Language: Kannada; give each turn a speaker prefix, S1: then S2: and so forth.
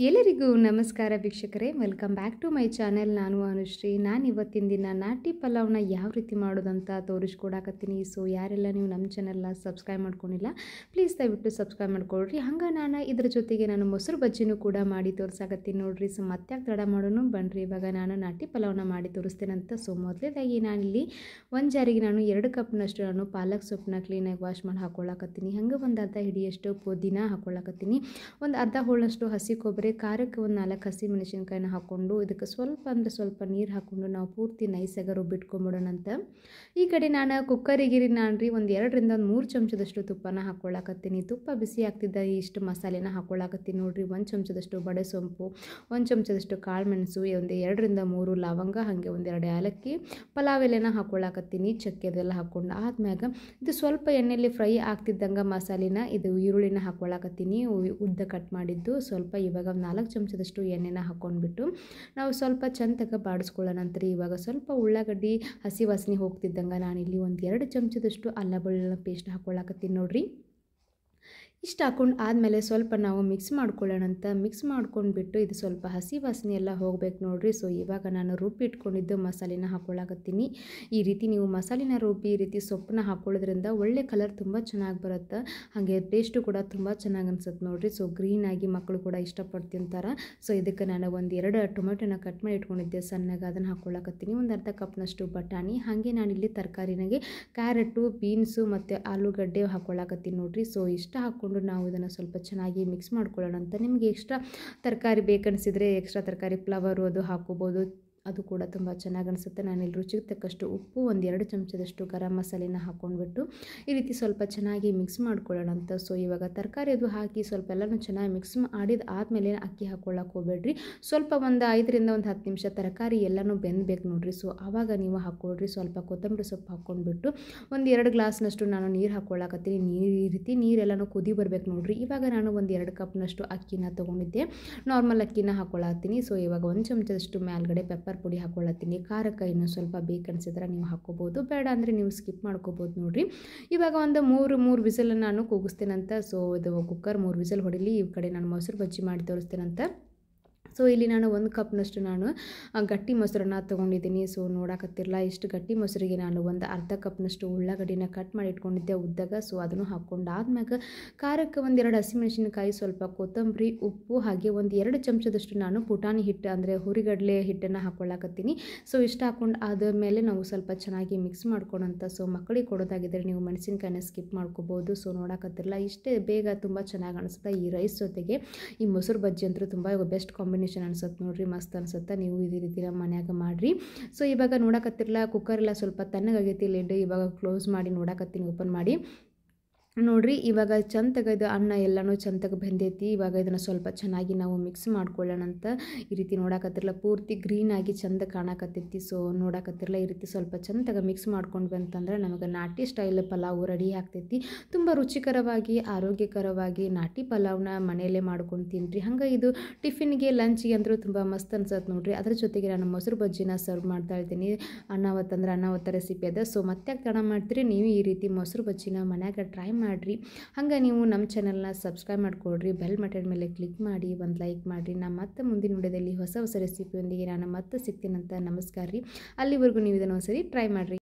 S1: ಎಲ್ಲರಿಗೂ ನಮಸ್ಕಾರ ವೀಕ್ಷಕರೇ, welcome back to my channel. ನಾನು ಅನುಶ್ರೀ. ನಾನು ಇವತ್ತಿನ ದಿನ ನಾಟಿ ಪಲಾವ್ನ ಯಾವ ರೀತಿ ಮಾಡೋದಂತ ತೋರಿಸ್ಕೊಡಾಕತ್ತೀನಿ. ಸೊ ಯಾರೆಲ್ಲ ನೀವು ನಮ್ಮ ಚಾನೆಲ್ನ ಸಬ್ಸ್ಕ್ರೈಬ್ ಮಾಡ್ಕೊಂಡಿಲ್ಲ, ಪ್ಲೀಸ್ ದಯವಿಟ್ಟು ಸಬ್ಸ್ಕ್ರೈಬ್ ಮಾಡ್ಕೊಳ್ರಿ. ಹಂಗೆ ನಾನು ಇದ್ರ ಜೊತೆಗೆ ನಾನು ಮೊಸರು ಬಜ್ಜಿನೂ ಕೂಡ ಮಾಡಿ ತೋರ್ಸಾಕತ್ತೀನಿ ನೋಡ್ರಿ. ಸೊ ಮತ್ತೆ ತಡ ಮಾಡೋನು ಬನ್ರಿ, ಇವಾಗ ನಾನು ನಾಟಿ ಪಲಾವ್ನ ಮಾಡಿ ತೋರಿಸ್ತೇನಂತ. ಸೊ ಮೊದಲೇದಾಗಿ ನಾನಿಲ್ಲಿ ಒಂದು ಜಾರಿಗೆ ನಾನು 2 ಕಪ್ನಷ್ಟು ನಾನು ಪಾಲಕ್ ಸೊಪ್ಪನ್ನ ಕ್ಲೀನಾಗಿ ವಾಶ್ ಮಾಡಿ ಹಾಕ್ಕೊಳ್ಳಾಕತ್ತೀನಿ. ಹಂಗೆ ಒಂದು ಅರ್ಧ ಹಿಡಿಯಷ್ಟು ಪುದೀನ ಹಾಕ್ಕೊಳ್ಳಾಕತ್ತೀನಿ. ಒಂದು ಅರ್ಧ ಹೋಳಷ್ಟು ಹಸಿ ಕೊಬ್ಬರಿ, ಖಾರಕ್ಕೆ ಒಂದು 4 ಹಸಿ ಮೆಣಸಿನ್ಕಾಯಿನ ಹಾಕ್ಕೊಂಡು ಇದಕ್ಕೆ ಸ್ವಲ್ಪ ಅಂದರೆ ಸ್ವಲ್ಪ ನೀರು ಹಾಕ್ಕೊಂಡು ನಾವು ಪೂರ್ತಿ ನೈಸಾಗಿ ರುಬ್ಬಿಟ್ಕೊಂಬಿಡೋಣಂತ. ಈ ಕಡೆ ನಾನು ಕುಕ್ಕರಿಗೆ ನಾನು ಒಂದು 2 ರಿಂದ 3 ಚಮಚದಷ್ಟು ತುಪ್ಪನ ಹಾಕ್ಕೊಳ್ಳಾಕತ್ತೀನಿ. ತುಪ್ಪ ಬಿಸಿ ಆಗ್ತಿದ್ದ ಇಷ್ಟು ಮಸಾಲೆನ ಹಾಕ್ಕೊಳ್ಳಾಕತ್ತೀನಿ ನೋಡಿರಿ. 1 ಚಮಚದಷ್ಟು ಬಡೆ ಸೊಂಪು, 1 ಚಮಚದಷ್ಟು ಕಾಳು ಮೆಣಸು, ಒಂದು 2 ರಿಂದ 3 ಲವಂಗ, ಹಾಗೆ ಒಂದು 2 ಏಲಕ್ಕಿ, ಪಲಾವ್ ಎಲೆನ ಹಾಕ್ಕೊಳ್ಳಾಕತ್ತೀನಿ. ಚಕ್ಕೆ ಅದೆಲ್ಲ ಹಾಕ್ಕೊಂಡು ಆದ್ಮ್ಯಾಗ ಇದು ಸ್ವಲ್ಪ ಎಣ್ಣೆಯಲ್ಲಿ ಫ್ರೈ ಆಗ್ತಿದ್ದಂಗೆ ಮಸಾಲಿನ ಇದು ಈರುಳ್ಳಿನ ಹಾಕ್ಕೊಳ್ಳಾಕತ್ತೀನಿ. ಉದ್ದ ಕಟ್ ಮಾಡಿದ್ದು ಸ್ವಲ್ಪ ಇವಾಗ 4 ಚಮಚದಷ್ಟು ಎಣ್ಣೆನ ಹಾಕ್ಕೊಂಡ್ಬಿಟ್ಟು ನಾವು ಸ್ವಲ್ಪ ಚಂದಗೆ ಬಾಡಿಸ್ಕೊಳ್ಳೋ ನಂತರ ಇವಾಗ ಸ್ವಲ್ಪ ಉಳ್ಳಾಗಡ್ಡಿ ಹಸಿ ವಾಸನೆ ಹೋಗ್ತಿದ್ದಂಗೆ ನಾನಿಲ್ಲಿ ಒಂದು 2 ಚಮಚದಷ್ಟು ಅಲ್ಲ ಬೆಳ್ಳುಳ್ಳಿ ಪೇಸ್ಟ್ ಹಾಕ್ಕೊಳ್ಳಾಕತ್ತೀನಿ ನೋಡ್ರಿ. ಇಷ್ಟು ಹಾಕ್ಕೊಂಡು ಆದಮೇಲೆ ಸ್ವಲ್ಪ ನಾವು ಮಿಕ್ಸ್ ಮಾಡ್ಕೊಳ್ಳೋಣಂತ. ಮಿಕ್ಸ್ ಮಾಡ್ಕೊಂಡ್ಬಿಟ್ಟು ಇದು ಸ್ವಲ್ಪ ಹಸಿ ವಾಸನೆ ಎಲ್ಲ ಹೋಗ್ಬೇಕು ನೋಡ್ರಿ. ಸೊ ಇವಾಗ ನಾನು ರುಬ್ಬಿ ಇಟ್ಕೊಂಡಿದ್ದು ಮಸಾಲೆನ ಹಾಕ್ಕೊಳ್ಳಾಕತ್ತೀನಿ. ಈ ರೀತಿ ನೀವು ಮಸಾಲೆನ ರುಬ್ಬಿ ಈ ರೀತಿ ಸೊಪ್ಪನ್ನ ಹಾಕ್ಕೊಳ್ಳೋದ್ರಿಂದ ಒಳ್ಳೆ ಕಲರ್ ತುಂಬ ಚೆನ್ನಾಗಿ ಬರುತ್ತೆ, ಹಾಗೆ ಟೇಸ್ಟು ಕೂಡ ತುಂಬ ಚೆನ್ನಾಗಿ ಅನ್ಸುತ್ತೆ ನೋಡ್ರಿ. ಸೊ ಗ್ರೀನಾಗಿ ಮಕ್ಕಳು ಕೂಡ ಇಷ್ಟಪಟ್ಟು ತಿಂತಾರೆ. ಸೊ ಇದಕ್ಕೆ ನಾನು ಒಂದು 2 ಟೊಮೆಟೊನ ಕಟ್ ಮಾಡಿ ಇಟ್ಕೊಂಡಿದ್ದೆ ಸಣ್ಣಗೆ, ಅದನ್ನು ಹಾಕ್ಕೊಳ್ಳಾಕತ್ತೀನಿ. ಒಂದು ಅರ್ಧ ಕಪ್ನಷ್ಟು ಬಟಾಣಿ, ಹಾಗೆ ನಾನಿಲ್ಲಿ ತರಕಾರಿನಾಗೆ ಕ್ಯಾರೆಟು, ಬೀನ್ಸು ಮತ್ತು ಆಲೂಗಡ್ಡೆ ಹಾಕ್ಕೊಳ್ಳಾಕತ್ತೀನಿ ನೋಡ್ರಿ. ಸೊ ಇಷ್ಟ ಹಾಕ್ಕೊಂಡು ನಾವು ಇದನ್ನು ಸ್ವಲ್ಪ ಚೆನ್ನಾಗಿ ಮಿಕ್ಸ್ ಮಾಡ್ಕೊಳ್ಳೋಣ ಅಂತ. ನಿಮಗೆ ಎಕ್ಸ್ಟ್ರಾ ತರಕಾರಿ ಬೇಕನ್ಸಿದ್ರೆ ಎಕ್ಸ್ಟ್ರಾ ತರಕಾರಿ ಫ್ಲವರು ಅದು ಹಾಕೋಬೋದು, ಅದು ಕೂಡ ತುಂಬ ಚೆನ್ನಾಗಿ ಅನಿಸುತ್ತೆ. ನಾನಿಲ್ಲಿ ರುಚಿಗೆ ತಕ್ಕಷ್ಟು ಉಪ್ಪು, ಒಂದು 2 ಚಮಚದಷ್ಟು ಗರಂ ಮಸಾಲೆನ ಹಾಕ್ಕೊಂಡ್ಬಿಟ್ಟು ಈ ರೀತಿ ಸ್ವಲ್ಪ ಚೆನ್ನಾಗಿ ಮಿಕ್ಸ್ ಮಾಡ್ಕೊಳ್ಳೋಣ ಅಂತ. ಸೊ ಇವಾಗ ತರಕಾರಿ ಅದು ಹಾಕಿ ಸ್ವಲ್ಪ ಎಲ್ಲನೂ ಚೆನ್ನಾಗಿ ಮಿಕ್ಸ್ ಮಾಡಿದ ಆದಮೇಲೆ ಅಕ್ಕಿ ಹಾಕ್ಕೊಳ್ಳೋಕೆ ಹೋಗಬೇಡ್ರಿ. ಸ್ವಲ್ಪ ಒಂದು 5 ರಿಂದ 10 ನಿಮಿಷ ತರಕಾರಿ ಎಲ್ಲನೂ ಬೆಂದಬೇಕು ನೋಡ್ರಿ. ಸೊ ಆವಾಗ ನೀವು ಹಾಕ್ಕೊಳ್ರಿ. ಸ್ವಲ್ಪ ಕೊತ್ತಂಬರಿ ಸೊಪ್ಪು ಹಾಕ್ಕೊಂಡ್ಬಿಟ್ಟು ಒಂದು 2 ಗ್ಲಾಸ್ನಷ್ಟು ನಾನು ನೀರು ಹಾಕ್ಕೊಳ್ಳಾಕತ್ತೀನಿ. ಈ ರೀತಿ ನೀರೆಲ್ಲನೂ ಕುದಿ ಬರಬೇಕು ನೋಡ್ರಿ. ಇವಾಗ ನಾನು ಒಂದು 2 ಕಪ್ನಷ್ಟು ಅಕ್ಕಿನ ತೊಗೊಂಡಿದ್ದೆ, ನಾರ್ಮಲ್ ಅಕ್ಕಿನ ಹಾಕ್ಕೊಳ್ಳಾತೀನಿ. ಸೊ ಇವಾಗ 1 ಚಮಚದಷ್ಟು ಮೇಲ್ಗಡೆ ಪೆಪ್ಪರ್ ಪುಡಿ ಹಾಕ್ಕೊಳ್ಳತ್ತೀನಿ. ಖಾರಕ್ಕೆ ಇನ್ನೂ ಸ್ವಲ್ಪ ಬೇಕನ್ಸಿದ್ರೆ ನೀವು ಹಾಕ್ಕೋಬೋದು, ಬೇಡ ಅಂದರೆ ನೀವು ಸ್ಕಿಪ್ ಮಾಡ್ಕೋಬೋದು ನೋಡಿರಿ. ಇವಾಗ ಒಂದು 3 ವಿಸಲ್ ನಾನು ಕೂಗಿಸ್ತೇನಂತ. ಸೊ ಇದು ಕುಕ್ಕರ್ 3 ವಿಸಲ್ ಹೊಡಿಲಿ. ಈ ಕಡೆ ನಾನು ಮೊಸರು ಬಜ್ಜಿ ಮಾಡಿ ತೋರಿಸ್ತೇನಂತ. ಸೊ ಇಲ್ಲಿ ನಾನು 1 ಕಪ್ನಷ್ಟು ನಾನು ಗಟ್ಟಿ ಮೊಸರನ್ನ ತೊಗೊಂಡಿದ್ದೀನಿ. ಸೊ ನೋಡಕತ್ತಿರಲ್ಲ, ಇಷ್ಟು ಗಟ್ಟಿ ಮೊಸರಿಗೆ ನಾನು ಒಂದು ಅರ್ಧ ಕಪ್ನಷ್ಟು ಉಳ್ಳಾಗಡ್ಡಿನ ಕಟ್ ಮಾಡಿ ಇಟ್ಕೊಂಡಿದ್ದೆ ಉದ್ದಾಗ. ಸೊ ಅದನ್ನು ಹಾಕ್ಕೊಂಡು ಆದ್ಮ್ಯಾಗ ಖಾರಕ್ಕೆ ಒಂದು 2 ಹಸಿಮೆಣಸಿನಕಾಯಿ, ಸ್ವಲ್ಪ ಕೊತ್ತಂಬರಿ, ಉಪ್ಪು, ಹಾಗೆ ಒಂದು 2 ಚಮಚದಷ್ಟು ನಾನು ಪುಟಾಣಿ ಹಿಟ್ಟು ಅಂದರೆ ಹುರಿಗಡಲೆ ಹಿಟ್ಟನ್ನು ಹಾಕ್ಕೊಳ್ಳಾಕತ್ತೀನಿ. ಸೊ ಇಷ್ಟು ಹಾಕ್ಕೊಂಡು ಆದಮೇಲೆ ನಾವು ಸ್ವಲ್ಪ ಚೆನ್ನಾಗಿ ಮಿಕ್ಸ್ ಮಾಡ್ಕೊಳಂತ. ಸೊ ಮಕ್ಕಳಿಗೆ ಕೊಡೋದಾಗಿದ್ದರೆ ನೀವು ಮೆಣಸಿನ್ಕಾಯಿನ ಸ್ಕಿಪ್ ಮಾಡ್ಕೋಬೋದು. ಸೊ ನೋಡಕತ್ತಿರಲ್ಲ, ಇಷ್ಟೇ ಬೇಗ ತುಂಬ ಚೆನ್ನಾಗಿ ಅನಿಸುತ್ತೆ. ಈ ರೈಸ್ ಜೊತೆಗೆ ಈ ಮೊಸರು ಬಜ್ಜಿ ಅಂತೂ ತುಂಬ ಬೆಸ್ಟ್ ಕಾಂಬಿನೇಷನ್ ಅನ್ಸುತ್ತೆ ನೋಡ್ರಿ, ಮಸ್ತ್ ಅನ್ಸುತ್ತೆ. ನೀವು ಇದೇ ರೀತಿ ನಮ್ಮ ಮನ್ಯಾಗ ಮಾಡಿರಿ. ಸೊ ಇವಾಗ ನೋಡಕತ್ತಿರಲ್ಲ, ಕುಕ್ಕರ್ ಎಲ್ಲ ಸ್ವಲ್ಪ ತಣ್ಣಗಾಗೈತಿ. ಲಿಡ್ ಇವಾಗ ಕ್ಲೋಸ್ ಮಾಡಿ ನೋಡಕತ್ತೀನಿ, ಓಪನ್ ಮಾಡಿ ನೋಡ್ರಿ. ಇವಾಗ ಚಂದಗೆ ಇದು ಅನ್ನ ಎಲ್ಲನೂ ಚಂದಗೆ ಬೆಂದೈತಿ. ಇವಾಗ ಇದನ್ನು ಸ್ವಲ್ಪ ಚೆನ್ನಾಗಿ ನಾವು ಮಿಕ್ಸ್ ಮಾಡ್ಕೊಳ್ಳೋಣ ಅಂತ. ಈ ರೀತಿ ನೋಡಕತ್ತಿರಲ್ಲ, ಪೂರ್ತಿ ಗ್ರೀನಾಗಿ ಚಂದ ಕಾಣಕತ್ತೈತಿ. ಸೊ ನೋಡಕತ್ತಿರಲ್ಲ, ಈ ರೀತಿ ಸ್ವಲ್ಪ ಚಂದಗೆ ಮಿಕ್ಸ್ ಮಾಡ್ಕೊಂಡ್ವಿ ಅಂತಂದ್ರೆ ನಮಗೆ ನಾಟಿ ಸ್ಟೈಲ್ ಪಲಾವ್ ರೆಡಿ ಆಗ್ತೈತಿ. ತುಂಬ ರುಚಿಕರವಾಗಿ ಆರೋಗ್ಯಕರವಾಗಿ ನಾಟಿ ಪಲಾವ್ನ ಮನೆಯಲ್ಲೇ ಮಾಡ್ಕೊಂಡು ತಿನ್ನಿರಿ. ಹಂಗೆ ಇದು ಟಿಫಿನ್ಗೆ ಲಂಚ್ಗೆ ಅಂದರೂ ತುಂಬ ಮಸ್ತ್ ಅನ್ಸತ್ತೆ ನೋಡ್ರಿ. ಅದ್ರ ಜೊತೆಗೆ ನಾನು ಮೊಸರು ಬಜ್ಜಿನ ಸರ್ವ್ ಮಾಡ್ತಾ ಇದ್ದೀನಿ. ಅನ್ನಾವತ್ತ ರೆಸಿಪಿ ಅದ. ಸೊ ಮತ್ತೆ ತಡ ಮಾಡ್ತೀರಿ, ನೀವು ಈ ರೀತಿ ಮೊಸರು ಬಜ್ಜಿನ ಮನ್ಯಾಗ ಟ್ರೈ ಮಾಡಿರಿ. ಹಂಗೆ ನೀವು ನಮ್ಮ ಚಾನಲ್ನ ಸಬ್ಸ್ಕ್ರೈಬ್ ಮಾಡ್ಕೊಳ್ರಿ, ಬೆಲ್ ಬಟನ್ ಮೇಲೆ ಕ್ಲಿಕ್ ಮಾಡಿ, ಒಂದು ಲೈಕ್ ಮಾಡಿರಿ. ನಾನು ಮತ್ತೆ ಮುಂದಿನ ವಿಡಿಯೋದಲ್ಲಿ ಹೊಸ ರೆಸಿಪಿಯೊಂದಿಗೆ ನಾನು ಮತ್ತೆ ಸಿಗ್ತೀನಂತ. ನಮಸ್ಕಾರ ರೀ. ಅಲ್ಲಿವರೆಗೂ ನೀವು ಇದನ್ನು ಒಂದ್ಸರಿ ಟ್ರೈ ಮಾಡಿರಿ.